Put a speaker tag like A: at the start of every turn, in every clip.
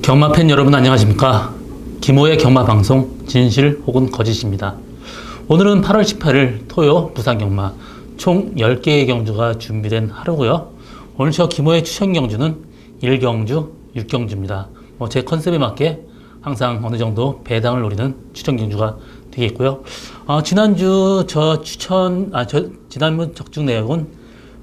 A: 경마 팬 여러분 안녕하십니까? 김호의 경마 방송 진실 혹은 거짓입니다. 오늘은 8월 18일 토요 부산 경마 총 10개의 경주가 준비된 하루고요. 오늘 저 김호의 추천 경주는 1경주, 6경주입니다. 제 컨셉에 맞게 항상 어느 정도 배당을 노리는 추천 경주가 되겠고요. 지난주 지난번 적중 내역은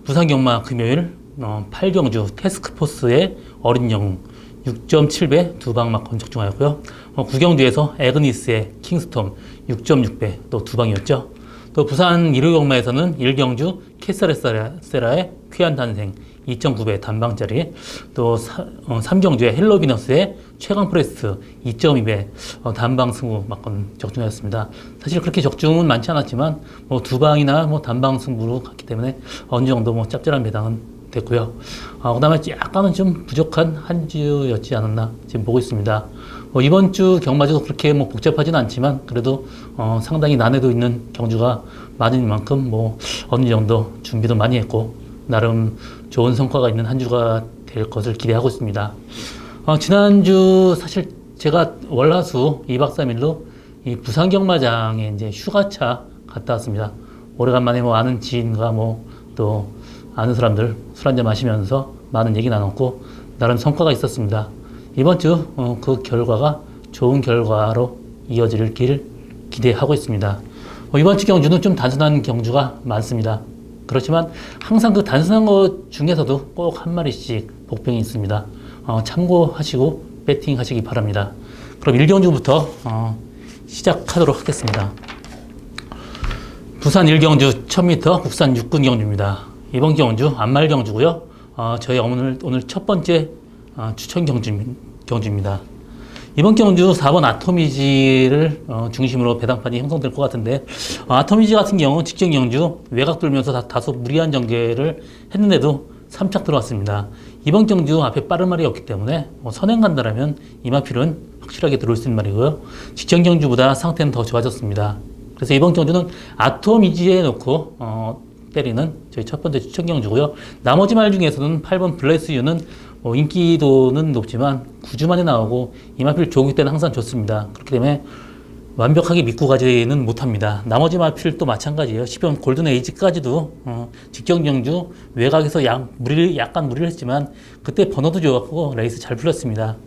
A: 부산 경마 금요일 8경주 태스크포스의 어린 영웅 6.7배 두 방막 적중하였고요. 9경주에서 에그니스의 킹스톰 6.6배 또 두 방이었죠. 또 부산 일요경마에서는 1경주 캐서레세라의 쾌한 탄생 2.9배 단방짜리, 또 3경주의 헬로비너스의 최강 프레스 2.2배 단방 승부 막건 적중하였습니다. 사실 그렇게 적중은 많지 않았지만 두 방이나 단방 승부로 갔기 때문에 어느 정도 짭짤한 배당은 됐고요. 그 다음에 약간은 좀 부족한 한 주였지 않았나 지금 보고 있습니다. 이번 주 경마주도 그렇게 복잡하진 않지만 그래도 상당히 난이도 있는 경주가 많은 만큼 어느 정도 준비도 많이 했고 나름 좋은 성과가 있는 한 주가 될 것을 기대하고 있습니다. 지난주 사실 제가 월화수 2박 3일로 이 부산 경마장에 이제 휴가차 갔다 왔습니다. 오래간만에 아는 지인과 또 아는 사람들 술 한잔 마시면서 많은 얘기 나눴고 나름 성과가 있었습니다. 이번 주 그 결과가 좋은 결과로 이어질 길 기대하고 있습니다. 이번 주 경주는 좀 단순한 경주가 많습니다. 그렇지만 항상 그 단순한 것 중에서도 꼭 한 마리씩 복병이 있습니다. 참고하시고 배팅 하시기 바랍니다. 그럼 1경주부터 시작하도록 하겠습니다. 부산 1경주 1000m 국산 6군 경주입니다. 이번 경주 안말 경주고요. 저희 오늘 첫 번째 추천 경주입니다. 이번 경주 4번 아토미지를 중심으로 배당판이 형성될 것 같은데 아토미지 같은 경우 직전 경주 외곽 돌면서 다소 무리한 전개를 했는데도 3착 들어왔습니다. 이번 경주 앞에 빠른 말이 없기 때문에 선행 간다라면 이마필은 확실하게 들어올 수 있는 말이고요. 직전 경주보다 상태는 더 좋아졌습니다. 그래서 이번 경주는 아토미지에 놓고 때리는 저희 첫 번째 추천 경주고요. 나머지 말 중에서는 8번 블레스유는 인기도는 높지만 9주 만에 나오고 이마필 조기 때는 항상 좋습니다. 그렇기 때문에 완벽하게 믿고 가지는 못합니다. 나머지 마필도 마찬가지예요. 10번 골든 에이지까지도 직전 경주 외곽에서 약간 무리를 했지만 그때 번호도 좋았고 레이스 잘 풀렸습니다.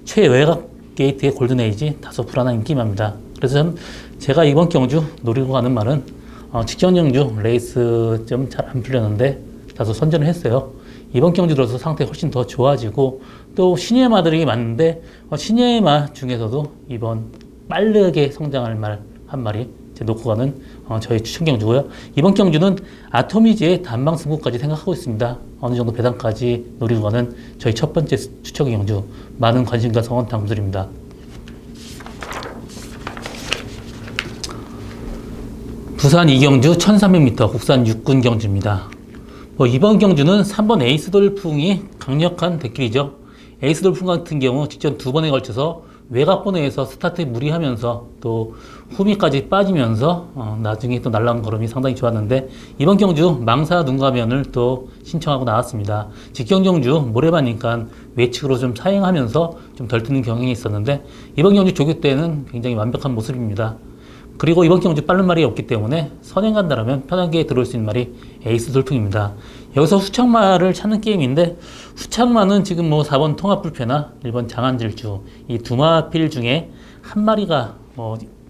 A: 최외곽 게이트의 골든 에이지 다소 불안한 인기입니다. 그래서 제가 이번 경주 노리고 가는 말은 직전 경주 레이스 좀 잘 안 풀렸는데 다소 선전을 했어요. 이번 경주 들어서 상태 훨씬 더 좋아지고 또 신예의 마들이 많은데 신예의 마 중에서도 이번 빠르게 성장할 말 한 마리 놓고 가는 저희 추천 경주고요. 이번 경주는 아토미지의 단방 승부까지 생각하고 있습니다. 어느 정도 배당까지 노리고 가는 저희 첫 번째 추천 경주 많은 관심과 성원 당부드립니다. 부산 2경주 1300m 국산 6군 경주입니다. 이번 경주는 3번 에이스 돌풍이 강력한 대길이죠. 에이스 돌풍 같은 경우 직전 두 번에 걸쳐서 외곽번호에서 스타트에 무리하면서 또 후미까지 빠지면서 나중에 또 날라온 걸음이 상당히 좋았는데 이번 경주 망사 눈가면을 또 신청하고 나왔습니다. 직전 경주 모래바니까 외측으로 좀 사행하면서 좀 덜 뜨는 경향이 있었는데 이번 경주 조교 때는 굉장히 완벽한 모습입니다. 그리고 이번 경주 빠른 말이 없기 때문에 선행 간다라면 편하게 들어올 수 있는 말이 에이스 돌풍입니다. 여기서 후착마를 찾는 게임인데 후착마는 지금 4번 통합불패나 1번 장안질주 이 두 마필 중에 한 마리가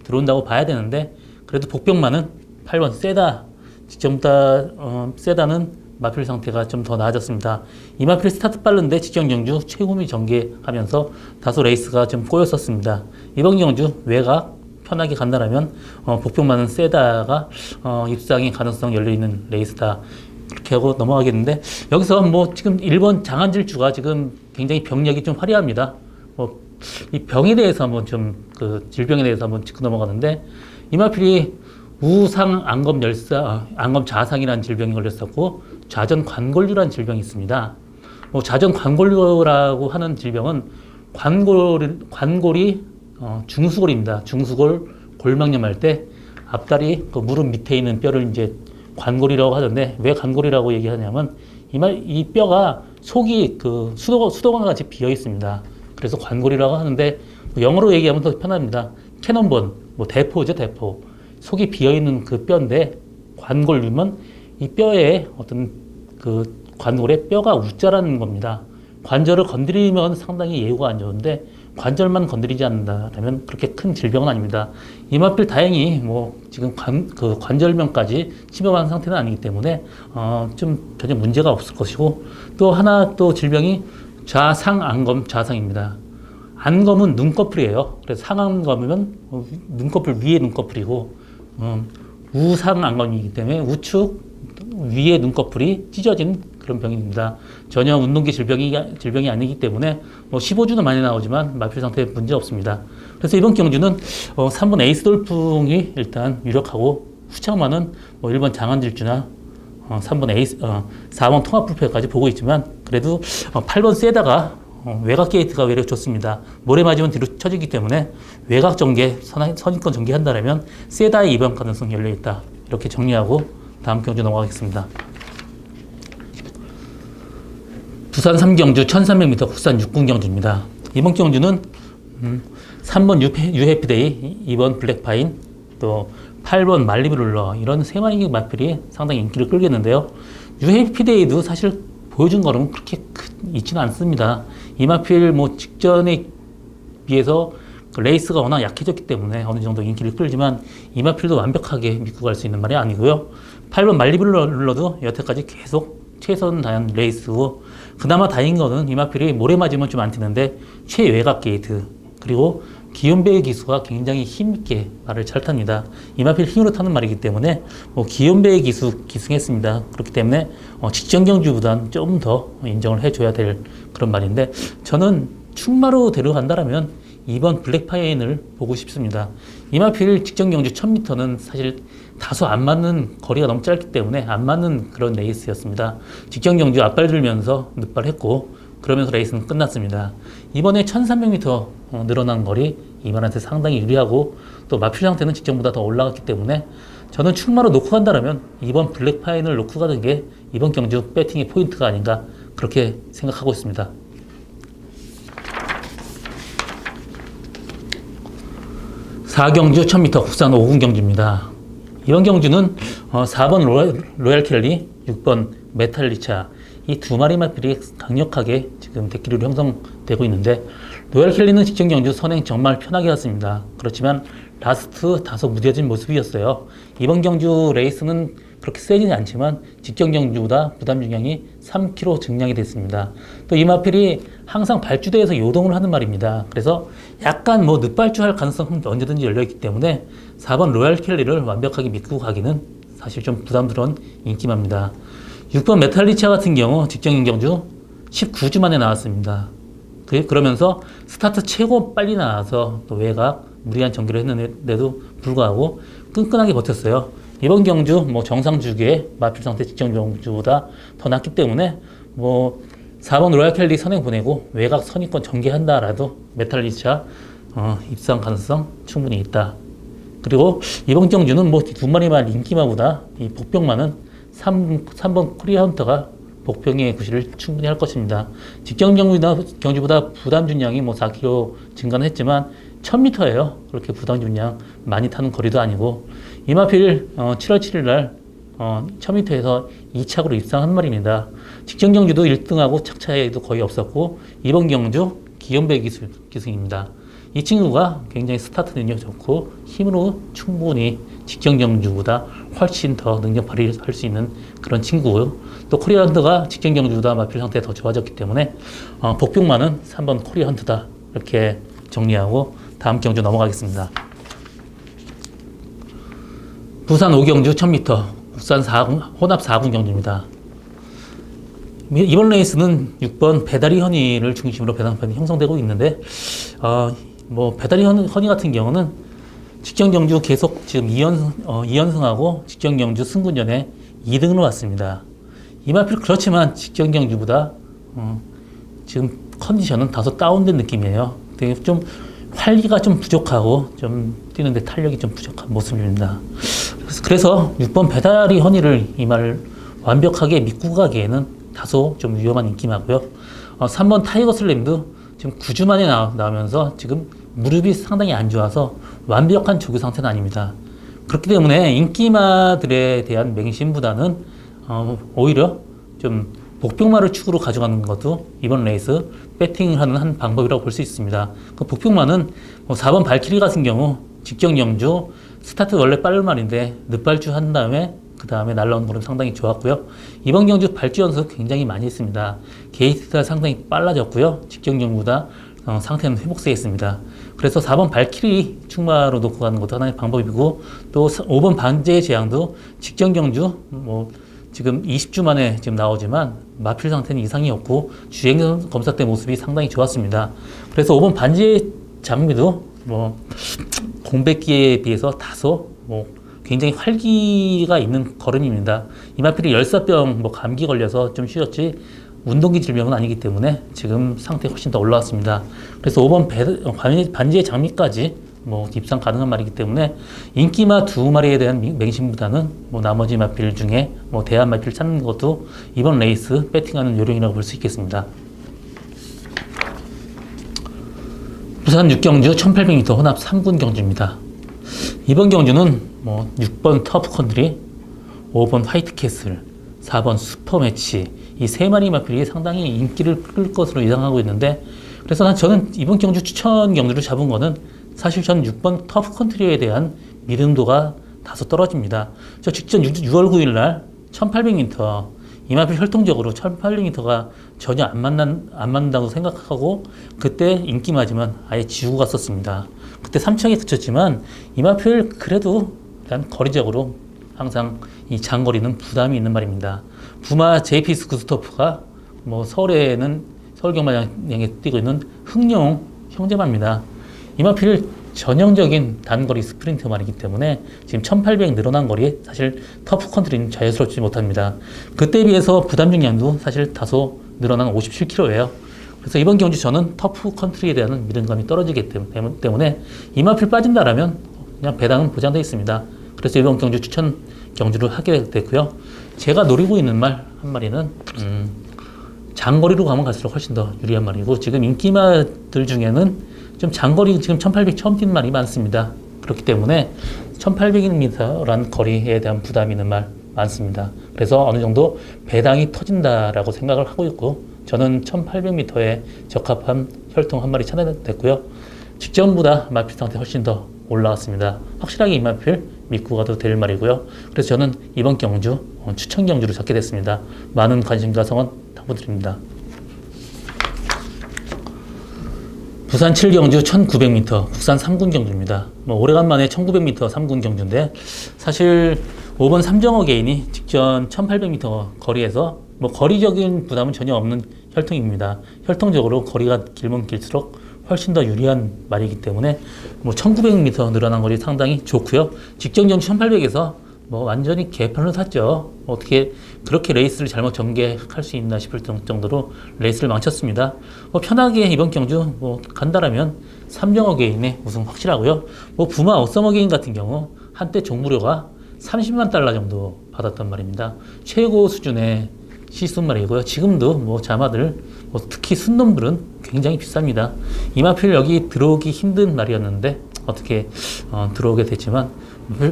A: 들어온다고 봐야 되는데 그래도 복병마는 8번 세다 직전보다 세다는 마필 상태가 좀 더 나아졌습니다. 이 마필 스타트 빠른데 직전 경주 최후미 전개하면서 다소 레이스가 좀 꼬였었습니다. 이번 경주 외곽 편하게 간다라면 복병만은 세다가 입상의 가능성 열려있는 레이스다 그렇게 하고 넘어가겠는데 여기서 지금 1번 장안질주가 지금 굉장히 병력이 좀 화려합니다. 이 병에 대해서 질병에 대해서 한번 짚고 넘어가는데 이마필이 우상 안검 자상이라는 질병이 걸렸었고 좌전 관골류라는 질병이 있습니다. 좌전 관골류라고 하는 질병은 관골이 중수골입니다. 중수골 골망염 할 때 앞다리 무릎 밑에 있는 뼈를 이제 관골이라고 하던데 왜 관골이라고 얘기하냐면 이 뼈가 속이 수도관과 같이 비어 있습니다. 그래서 관골이라고 하는데 뭐 영어로 얘기하면 더 편합니다. 캐논본, 뭐 대포죠, 대포. 속이 비어있는 그 뼈인데 관골이면 이 뼈에 어떤 그 관골에 뼈가 웃자라는 겁니다. 관절을 건드리면 상당히 예후가 안 좋은데 관절만 건드리지 않는다면 그렇게 큰 질병은 아닙니다. 이마필 다행히 뭐 지금 그 관절면까지 침범한 상태는 아니기 때문에 좀 전혀 문제가 없을 것이고, 또 하나 또 질병이 좌상안검 좌상입니다. 안검은 눈꺼풀이에요. 그래서 상안검이면 눈꺼풀 위에 눈꺼풀이고, 우상안검이기 때문에 우측 위에 눈꺼풀이 찢어진 그런 병입니다. 전혀 운동기 질병이 아니기 때문에 15주는 많이 나오지만 마필 상태에 문제 없습니다. 그래서 이번 경주는 3번 에이스 돌풍이 일단 유력하고, 후창만은 1번 장안질주나 3번 에이스, 4번 통합불패까지 보고 있지만, 그래도 8번 세다가 외곽 게이트가 외려 좋습니다. 모래 맞으면 뒤로 쳐지기 때문에 외곽 전개, 선입권 전개한다면 세다의 이번 가능성이 열려있다. 이렇게 정리하고 다음 경주 넘어가겠습니다. 부산 3경주 1300m 국산 6군 경주입니다. 이번 경주는 3번 유해피데이, 2번 블랙파인, 또 8번 말리브룰러, 이런 세 마리 마필이 상당히 인기를 끌겠는데요. 유해피데이도 사실 보여준 거는 그렇게 있지는 않습니다. 이 마필 직전에 비해서 그 레이스가 워낙 약해졌기 때문에 어느 정도 인기를 끌지만 이 마필도 완벽하게 믿고 갈 수 있는 말이 아니고요. 8번 말리브룰러도 여태까지 계속 최선 다한 레이스고, 그나마 다행인 거는 이마필이 모래 맞으면 좀 안 튀는데 최외곽 게이트, 그리고 기욤배의 기수가 굉장히 힘있게 말을 잘 탑니다. 이마필 힘으로 타는 말이기 때문에 기욤배의 기승했습니다. 그렇기 때문에 직전 경주보다는 좀 더 인정을 해줘야 될 그런 말인데, 저는 충마로 데려간다라면 2번 블랙파인을 보고 싶습니다. 이마필 직전 경주 1000m는 사실 다소 안 맞는, 거리가 너무 짧기 때문에 안 맞는 그런 레이스였습니다. 직전 경주 앞발 들면서 늑발했고, 그러면서 레이스는 끝났습니다. 이번에 1300m 늘어난 거리 이번한테 상당히 유리하고, 또 마필 상태는 직전보다 더 올라갔기 때문에 저는 충마로 놓고 간다면 이번 블랙파인을 놓고 가는 게 이번 경주 배팅의 포인트가 아닌가, 그렇게 생각하고 있습니다. 사경주 1000m 국산 5군 경주입니다. 이번 경주는 4번 로얄 켈리, 6번 메탈리차, 이 두 마리 마필이 강력하게 지금 대기류로 형성되고 있는데, 로얄 켈리는 직전 경주 선행 정말 편하게 왔습니다. 그렇지만 라스트 다소 무뎌진 모습이었어요. 이번 경주 레이스는 그렇게 세지는 않지만 직전 경주보다 부담 중량이 3kg 증량이 됐습니다. 또 이 마필이 항상 발주대에서 요동을 하는 말입니다. 그래서 약간 늑발주할 가능성은 언제든지 열려있기 때문에 4번 로얄 켈리를 완벽하게 믿고 가기는 사실 좀 부담스러운 인기마입니다. 6번 메탈리차 같은 경우 직전 경주 19주 만에 나왔습니다. 그러면서 스타트 최고 빨리 나와서 또 외곽 무리한 전개를 했는데도 불구하고 끈끈하게 버텼어요. 이번 경주 정상 주기에 마필 상태 직전 경주보다 더 낫기 때문에 4번 로얄 켈리 선행 보내고 외곽 선입권 전개한다라도 메탈리차 입상 가능성 충분히 있다. 그리고 이번 경주는 두 마리만 인기마보다 이 복병만은 3번 코리아 헌터가 복병의 구실을 충분히 할 것입니다. 직전 경주보다 부담 준량이 4kg 증가는 했지만 1000m예요. 그렇게 부담 준량 많이 타는 거리도 아니고, 이마필 7월 7일 날 1000m에서 2착으로 입상한 말입니다. 직전 경주도 1등하고 착차에도 거의 없었고, 이번 경주 기욤배 기승입니다. 이 친구가 굉장히 스타트 능력 좋고 힘으로 충분히 직전 경주보다 훨씬 더 능력 발휘할 수 있는 그런 친구고요. 또 코리아 헌트가 직전 경주보다 마필 상태가 더 좋아졌기 때문에 복병만은 3번 코리아 헌트다. 이렇게 정리하고 다음 경주 넘어가겠습니다. 부산 5경주 1000m 국산 혼합 4군 경주입니다. 이번 레이스는 6번 배다리 허니를 중심으로 배당판이 형성되고 있는데, 배다리 허니 같은 경우는 직전 경주 계속 지금 2연승하고 직전 경주 승군전에 2등으로 왔습니다. 이마필 그렇지만 직전 경주보다 지금 컨디션은 다소 다운된 느낌이에요. 되게 좀 활기가 좀 부족하고 좀 뛰는데 탄력이 좀 부족한 모습입니다. 그래서 6번 배다리 허니를 이 말 완벽하게 믿고 가기에는 다소 좀 위험한 인기마고요. 3번 타이거 슬램도 지금 9주 만에 나오면서 지금 무릎이 상당히 안 좋아서 완벽한 조기 상태는 아닙니다. 그렇기 때문에 인기마들에 대한 맹심보다는 오히려 좀 복병마를 축으로 가져가는 것도 이번 레이스 배팅을 하는 한 방법이라고 볼 수 있습니다. 그 복병마는 4번 발키리 같은 경우 직전 경주 스타트 원래 빠른 말인데 늦발주 한 다음에 그 다음에 날라오는 거는 상당히 좋았고요. 이번 경주 발주 연습 굉장히 많이 했습니다. 게이트가 상당히 빨라졌고요. 직전 경주보다 상태는 회복세에 있습니다. 그래서 4번 발키리 축마로 놓고 가는 것도 하나의 방법이고, 또 5번 반지의 제왕도 직전 경주 지금 20주 만에 지금 나오지만 마필 상태는 이상이 없고 주행 검사 때 모습이 상당히 좋았습니다. 그래서 5번 반지의 장미도 공백기에 비해서 다소 굉장히 활기가 있는 걸음입니다. 이마필이 열사병 감기 걸려서 좀 쉬었지 운동기 질병은 아니기 때문에 지금 상태 훨씬 더 올라왔습니다. 그래서 5번 반지의 장미까지 입상 가능한 말이기 때문에 인기마 두 마리에 대한 맹심보다는 나머지 마필 중에 대한 마필 찾는 것도 이번 레이스 배팅하는 요령이라고 볼 수 있겠습니다. 부산 6경주 1800m 혼합 3군 경주입니다. 이번 경주는 6번 터프 컨트리, 5번 화이트 캐슬, 4번 슈퍼 매치 이 세 마리 마필이 상당히 인기를 끌 것으로 예상하고 있는데, 그래서 저는 이번 경주 추천 경주를 잡은 거는 사실 저는 6번 터프 컨트리에 대한 믿음도가 다소 떨어집니다. 저 직전 6월 9일 날 1800m 이 마필 혈통적으로 1800m가 전혀 안 맞는다고 생각하고 그때 인기마지만 아예 지우고 갔었습니다. 그때 3층에 그쳤지만 이 마필 그래도 일단 거리적으로 항상 이 장거리는 부담이 있는 말입니다. 부마 JP 구스토프가 서울에는 서울 경마장에 뛰고 있는 흥룡 형제마입니다. 이 마필 전형적인 단거리 스프린트 말이기 때문에 지금 1800 늘어난 거리에 사실 터프 컨트리는 자유스럽지 못합니다. 그때에 비해서 부담 중량도 사실 다소 늘어난 57kg예요. 그래서 이번 경주 저는 터프 컨트리에 대한 믿음감이 떨어지기 때문에 이 마필 빠진다라면 그냥 배당은 보장되어 있습니다. 그래서 이번 경주 추천 경주를 하게 됐고요. 제가 노리고 있는 말 한 마리는 장거리로 가면 갈수록 훨씬 더 유리한 말이고, 지금 인기마들 중에는 좀 장거리 지금 1800 처음 뛰는 말이 많습니다. 그렇기 때문에 1800m라는 거리에 대한 부담이 있는 말 많습니다. 그래서 어느 정도 배당이 터진다라고 생각을 하고 있고, 저는 1800m에 적합한 혈통 한 마리 찾아냈고요. 직전보다 마필 상태 훨씬 더 올라왔습니다. 확실하게 이 마필 믿고 가도 될 말이고요. 그래서 저는 이번 경주 추천 경주를 잡게 됐습니다. 많은 관심과 성원 당부드립니다. 부산 7경주 1900m 국산 3군 경주입니다. 오래간만에 1900m 3군 경주인데, 사실 5번 삼정어 개인이 직전 1800m 거리에서 거리적인 부담은 전혀 없는 혈통입니다. 혈통적으로 거리가 길면 길수록 훨씬 더 유리한 말이기 때문에 1900m 늘어난 거리 상당히 좋고요. 직전 경주 1800에서 완전히 개판을 샀죠. 어떻게 그렇게 레이스를 잘못 전개할 수 있나 싶을 정도로 레이스를 망쳤습니다. 편하게 이번 경주 간다라면 삼정어 개인의 우승 확실하고요. 부마 어서머 개인 같은 경우 한때 종무료가 30만 달러 정도 받았단 말입니다. 최고 수준의 시순 말이고요. 지금도 자마들 특히 순놈들은 굉장히 비쌉니다. 이마필 여기 들어오기 힘든 말이었는데 어떻게 들어오게 됐지만,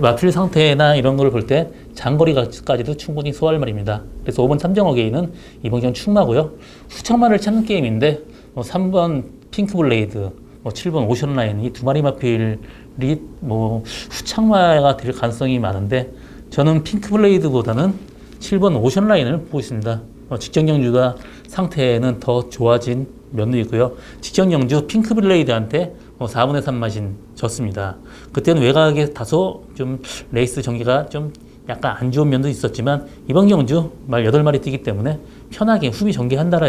A: 마필 상태나 이런 걸 볼 때 장거리까지도 충분히 소화할 말입니다. 그래서 5번 삼정어 게임은 이번 경우 축마고요. 후창마를 찾는 게임인데 3번 핑크블레이드, 7번 오션라인 이 두 마리 마필이 후창마가 될 가능성이 많은데, 저는 핑크블레이드보다는 7번 오션라인을 보고 있습니다. 직전 경주가 상태는 더 좋아진 면도 있고요. 직전 경주 핑크블레이드한테 4분의 3 마신 졌습니다. 그때는 외곽에 다소 좀 레이스 전개가 좀 약간 안 좋은 면도 있었지만, 이번 경주 말 8마리 뛰기 때문에 편하게 후비 전개한다라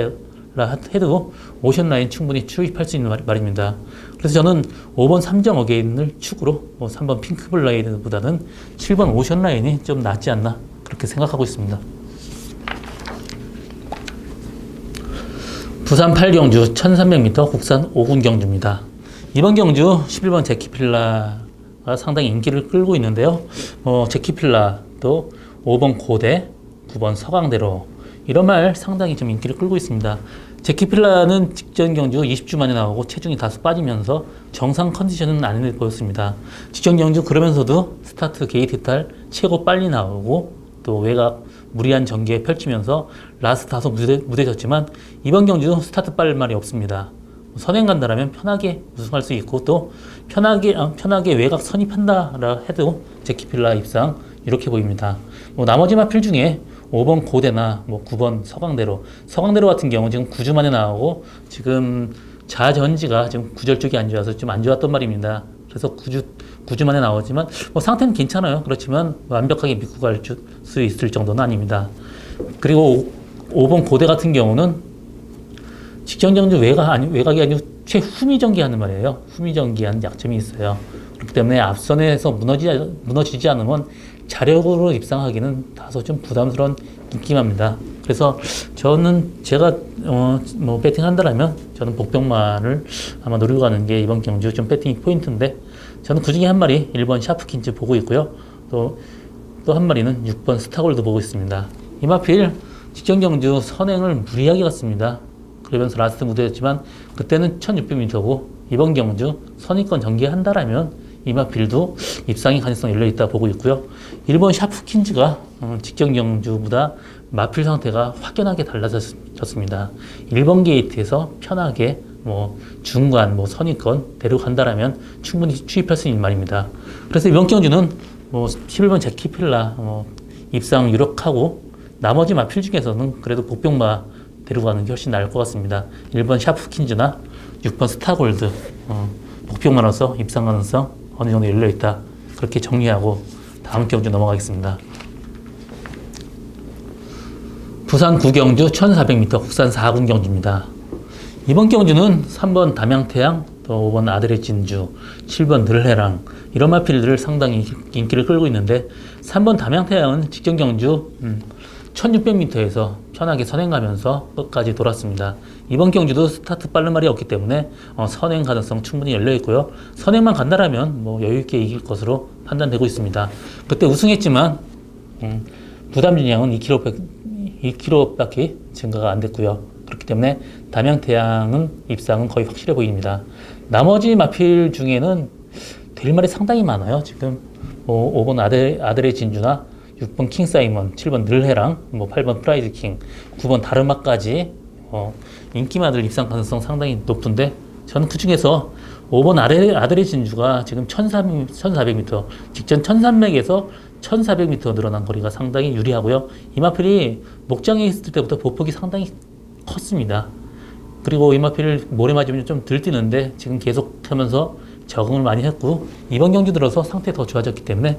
A: 해도 오션라인 충분히 출입할 수 있는 말입니다. 그래서 저는 5번 삼정 어게인을 축으로 3번 핑크블레이드보다는 7번 오션라인이 좀 낫지 않나 그렇게 생각하고 있습니다. 부산 8경주 1300m 국산 5군 경주입니다. 이번 경주 11번 제키필라가 상당히 인기를 끌고 있는데요. 제키필라도 5번 고대, 9번 서강대로 이런 말 상당히 좀 인기를 끌고 있습니다. 제키필라는 직전 경주 20주 만에 나오고 체중이 다소 빠지면서 정상 컨디션은 아닌 듯 보였습니다. 직전 경주 그러면서도 스타트 게이트 탈 최고 빨리 나오고 또 외곽 무리한 전개 펼치면서 라스트 다소 무뎌졌지만 이번 경주 스타트 빨 말이 없습니다. 선행 간다라면 편하게 우승할 수 있고 또 편하게 외곽 선입한다라 해도 제키필라 입상 이렇게 보입니다. 나머지 마필 중에 5번 고대나 9번 서강대로 같은 경우 지금 9주 만에 나오고 지금 자전지가 지금 구절 쪽이 안 좋아서 좀 안 좋았던 말입니다. 그래서 9주 만에 나오지만 상태는 괜찮아요. 그렇지만 완벽하게 믿고 갈 수 있을 정도는 아닙니다. 그리고 5번 고대 같은 경우는 직전 경주 외곽이 아니고 최후미 전개하는 말이에요. 후미 전개하는 약점이 있어요. 그렇기 때문에 앞선에서 무너지지 않으면 자력으로 입상하기는 다소 좀 부담스러운 인기마입니다. 그래서 제가 배팅한다라면 저는 복병만을 아마 노리고 가는 게 이번 경주 좀 배팅 포인트인데 저는 그 중에 한 마리 1번 샤프킨즈 보고 있고요. 또 한 마리는 6번 스타골드 보고 있습니다. 이마필 직전 경주 선행을 무리하게 갔습니다. 그러면서 라스트 무대였지만 그때는 1600m고 이번 경주 선입권 전개한다라면 이마필도 입상의 가능성이 열려있다 보고 있고요. 1번 샤프킨즈가 직전 경주보다 마필 상태가 확연하게 달라졌습니다. 1번 게이트에서 편하게 중간 선입권 데려간다라면 충분히 추입할 수 있는 말입니다. 그래서 이번 경주는 11번 제키필라 입상 유력하고 나머지 마필 중에서는 그래도 복병마 데려가는 게 훨씬 나을 것 같습니다. 1번 샤프킨즈나 6번 스타골드 복병마로서 입상 가능성 어느 정도 열려있다. 그렇게 정리하고 다음 경주 넘어가겠습니다. 부산 9경주 1400m 국산 4군 경주입니다. 이번 경주는 3번 담양태양, 또 5번 아들의 진주, 7번 늘해랑 이런 마필들을 상당히 인기를 끌고 있는데 3번 담양태양은 직전 경주 1600m에서 편하게 선행 가면서 끝까지 돌았습니다. 이번 경주도 스타트 빠른 말이 없기 때문에 선행 가능성 충분히 열려 있고요. 선행만 간다라면 여유 있게 이길 것으로 판단되고 있습니다. 그때 우승했지만 부담 중량은 2kg밖에 증가가 안 됐고요. 그렇기 때문에 담양태양은 입상은 거의 확실해 보입니다. 나머지 마필 중에는 될 말이 상당히 많아요. 지금 5번 아들의 진주나 6번 킹사이먼, 7번 늘해랑, 8번 프라이드킹, 9번 다르마까지 인기마들 입상 가능성 상당히 높은데 저는 그 중에서 5번 아들의 진주가 지금 1400m, 직전 1300에서 1400m 늘어난 거리가 상당히 유리하고요. 이 마필이 목장에 있을 때부터 보폭이 상당히 컸습니다. 그리고 이 마필을 모래 맞으면 좀 들뛰는데 지금 계속 하면서 적응을 많이 했고 이번 경주 들어서 상태 더 좋아졌기 때문에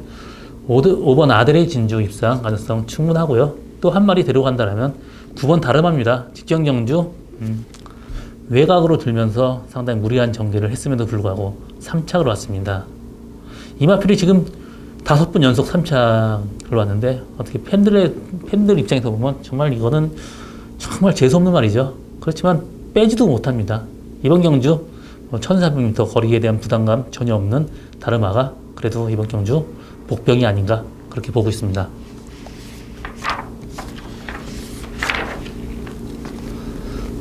A: 5번 아들의 진주 입상 가능성 충분하고요. 또 한 마리 데려간다면 9번 다르마입니다. 직전 경주 외곽으로 들면서 상당히 무리한 전개를 했음에도 불구하고 3착으로 왔습니다. 이마필이 지금 5번 연속 3착을 왔는데 어떻게 팬들 입장에서 보면 정말 이거는 정말 재수없는 말이죠. 그렇지만 빼지도 못합니다. 이번 경주 1400m 거리에 대한 부담감 전혀 없는 다르마가 그래도 이번 경주 복병이 아닌가 그렇게 보고 있습니다.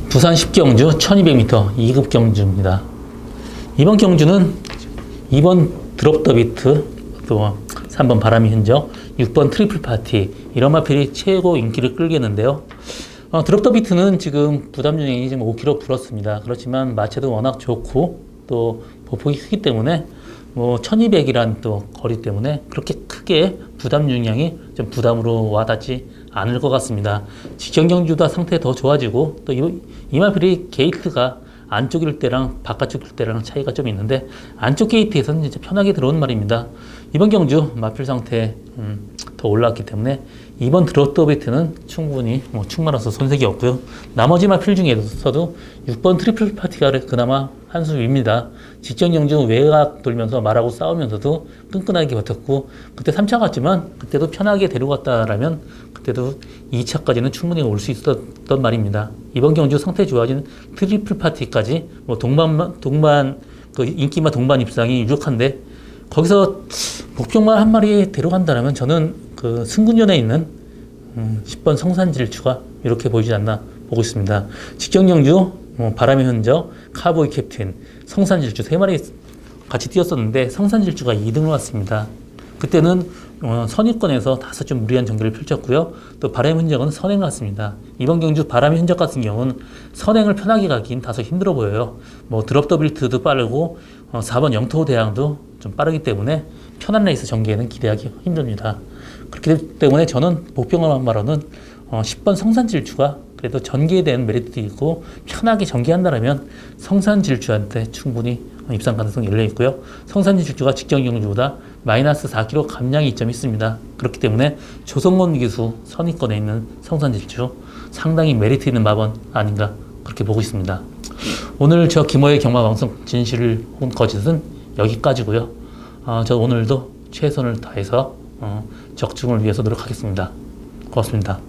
A: 부산 10경주 1200m 2급 경주입니다. 이번 경주는 2번 드롭 더 비트, 또 3번 바람이 흔적, 6번 트리플 파티 이런 마필이 최고 인기를 끌겠는데요. 드롭 더 비트는 지금 부담 중량이 지금 5kg 불었습니다. 그렇지만 마체도 워낙 좋고 또 보폭이 크기 때문에 1200이란 또 거리 때문에 그렇게 크게 부담 중량이 좀 부담으로 와닿지 않을 것 같습니다. 직전 경주보다 상태 더 좋아지고 또 이 마필이 게이트가 안쪽일 때랑 바깥쪽일 때랑 차이가 좀 있는데 안쪽 게이트에서는 진짜 편하게 들어오는 말입니다. 이번 경주 마필 상태 더 올라왔기 때문에 이번 드롭 더 비트는 충분히 충만해서 손색이 없고요. 나머지 마필 중에서도 6번 트리플 파티가 그나마 한수 위입니다. 직전 경주 외곽 돌면서 말하고 싸우면서도 끈끈하게 버텼고 그때 3차 갔지만 그때도 편하게 데려갔다라면 그때도 2차까지는 충분히 올 수 있었던 말입니다. 이번 경주 상태 좋아진 트리플 파티까지 동반 그 인기마 동반 입상이 유력한데 거기서 복병만 한 마리 데려간다면 저는 그 승군전에 있는 10번 성산질주가 이렇게 보이지 않나 보고 있습니다. 직경경주, 바람의 흔적, 카보이 캡틴, 성산질주 세 마리 같이 뛰었었는데 성산질주가 2등을 왔습니다. 그때는 선위권에서 다소 좀 무리한 전개를 펼쳤고요. 또 바람의 흔적은 선행 같습니다. 이번 경주 바람의 흔적 같은 경우는 선행을 편하게 가긴 다소 힘들어 보여요. 드롭 더빌트도 빠르고 4번 영토 대항도 좀 빠르기 때문에 편한 레이스 전개에는 기대하기 힘듭니다. 그렇기 때문에 저는 복병만으로는 10번 성산질주가 그래도 전개에 대한 메리트도 있고 편하게 전개한다면 성산질주한테 충분히 입상 가능성이 열려 있고요. 성산질주가 직경경주보다 마이너스 4kg 감량이 이점이 있습니다. 그렇기 때문에 조성원 기수 선위권에 있는 성산질주 상당히 메리트 있는 마번 아닌가 그렇게 보고 있습니다. 오늘 저 김호의 경마방송 진실 혹은 거짓은 여기까지고요. 저 오늘도 최선을 다해서 적중을 위해서 노력하겠습니다. 고맙습니다.